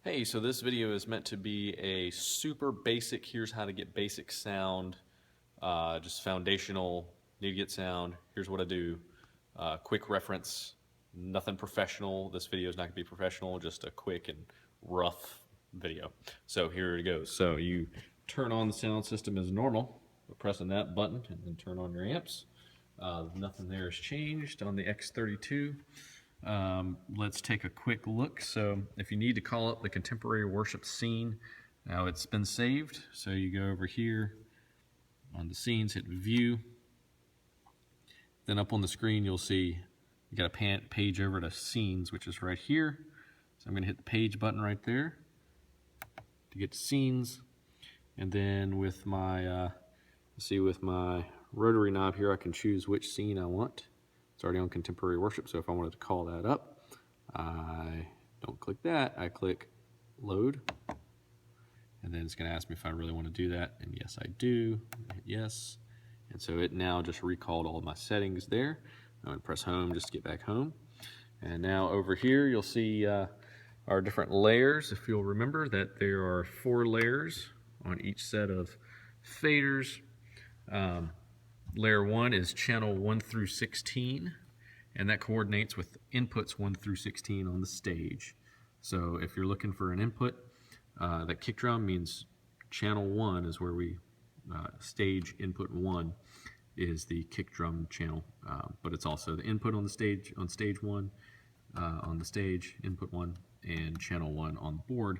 Hey, so this video is meant to be a super basic, here's how to get basic sound, just foundational, need to get sound, here's what I do, quick reference, nothing professional. This video is not going to be professional, just a quick and rough video. So here it goes. So you turn on the sound system as normal by pressing that button and then turn on your amps. Nothing there has changed on the X32. Let's take a quick look. So if you need to call up the contemporary worship scene, now it's been saved. So you go over here on the scenes, hit view. Then up on the screen, you'll see you got a page over to scenes, which is right here. So I'm going to hit the page button right there to get to scenes. And then with my, with my rotary knob here, I can choose which scene I want. It's already on contemporary worship, so if I wanted to call that up, I don't click that, I click load, and then it's going to ask me if I really want to do that, and yes I do, hit yes, and so it now just recalled all of my settings there. I'm going to press home just to get back home, and now over here you'll see our different layers. If you'll remember that there are 4 layers on each set of faders. Layer 1 is channel 1 through 16, and that coordinates with inputs 1 through 16 on the stage. So if you're looking for an input, that kick drum means channel 1 is where we stage input 1 is the kick drum channel, but it's also the input on the stage, on stage 1, on the stage, input 1, and channel 1 on the board.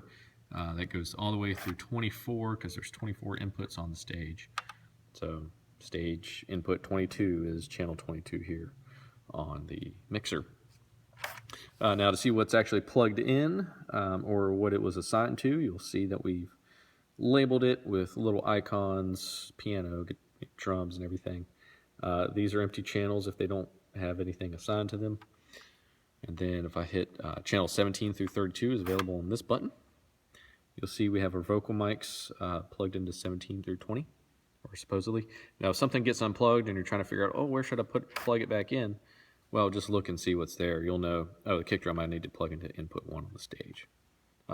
That goes all the way through 24 because there's 24 inputs on the stage. So stage input 22 is channel 22 here on the mixer. Now to see what's actually plugged in or what it was assigned to, you'll see that we've labeled it with little icons, piano, drums, and everything. These are empty channels if they don't have anything assigned to them. And then if I hit channel 17 through 32 is available on this button. You'll see we have our vocal mics plugged into 17 through 20. Or supposedly. Now if something gets unplugged and you're trying to figure out, oh, where should I plug it back in? Well, just look and see what's there. You'll know, oh, the kick drum I need to plug into input 1 on the stage.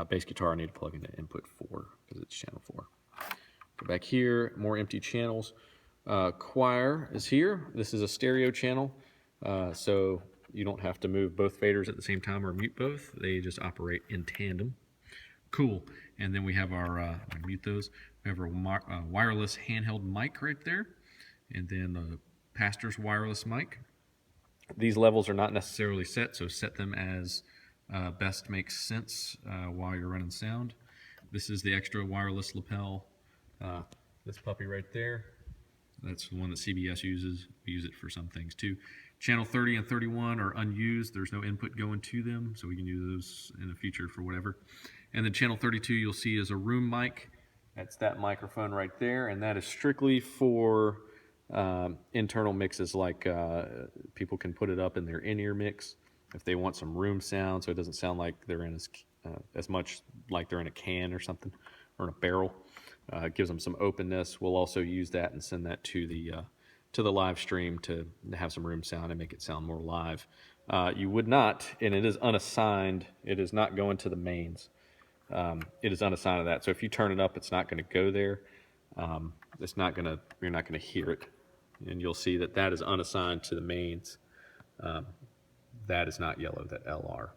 Bass guitar I need to plug into input 4 because it's channel 4. Go back here, more empty channels. Choir is here. This is a stereo channel, so you don't have to move both faders at the same time or mute both. They just operate in tandem. Cool. And then we have our, mute those. We have our wireless handheld mic right there. And then the pastor's wireless mic. These levels are not necessarily set, so set them as best makes sense while you're running sound. This is the extra wireless lapel. This puppy right there. That's the one that CBS uses. We use it for some things too. Channel 30 and 31 are unused. There's no input going to them, so we can use those in the future for whatever. And then channel 32 you'll see is a room mic. That's that microphone right there, and that is strictly for internal mixes, like people can put it up in their in-ear mix if they want some room sound, so it doesn't sound like they're in as much like they're in a can or something, or in a barrel. It gives them some openness. We'll also use that and send that to the live stream to have some room sound and make it sound more live. You would not, and it is unassigned, it is not going to the mains. It is unassigned to that. So if you turn it up, it's not going to go there. You're not going to hear it. And you'll see that that is unassigned to the mains. That is not yellow, that LR.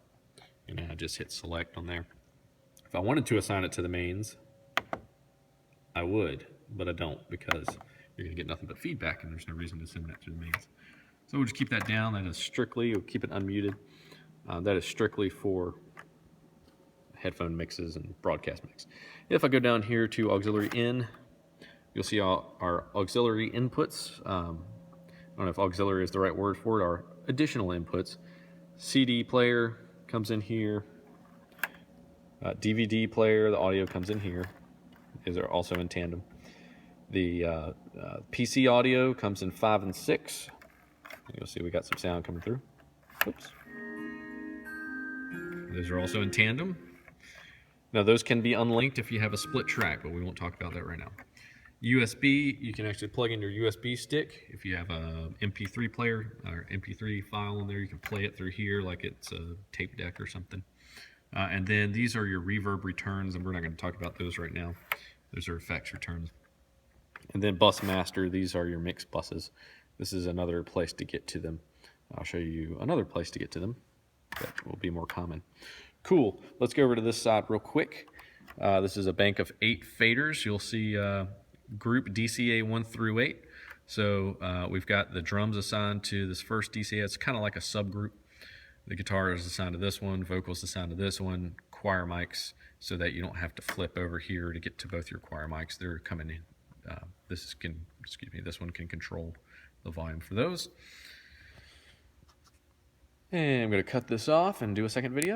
And I just hit select on there. If I wanted to assign it to the mains, I would, but I don't because you're going to get nothing but feedback and there's no reason to send that to the mains. So we'll just keep that down. That is strictly, we'll keep it unmuted. That is strictly for headphone mixes and broadcast mix. If I go down here to auxiliary in, you'll see our auxiliary inputs. I don't know if auxiliary is the right word for it, our additional inputs. CD player comes in here. DVD player, the audio comes in here. These are also in tandem. The PC audio comes in 5 and 6. You'll see we got some sound coming through. Oops. Those are also in tandem. Now those can be unlinked if you have a split track, but we won't talk about that right now. USB, you can actually plug in your USB stick. If you have a MP3 player or MP3 file in there, you can play it through here like it's a tape deck or something. And then these are your reverb returns, and we're not going to talk about those right now. Those are effects returns. And then bus master, these are your mix buses. This is another place to get to them. I'll show you another place to get to them that will be more common. Cool. Let's go over to this side real quick. This is a bank of 8 faders. You'll see group DCA 1 through 8. So we've got the drums assigned to this first DCA. It's kind of like a subgroup. The guitar is assigned to this one, vocals assigned to this one, choir mics, so that you don't have to flip over here to get to both your choir mics. They're coming in. This one can control the volume for those. And I'm going to cut this off and do a second video.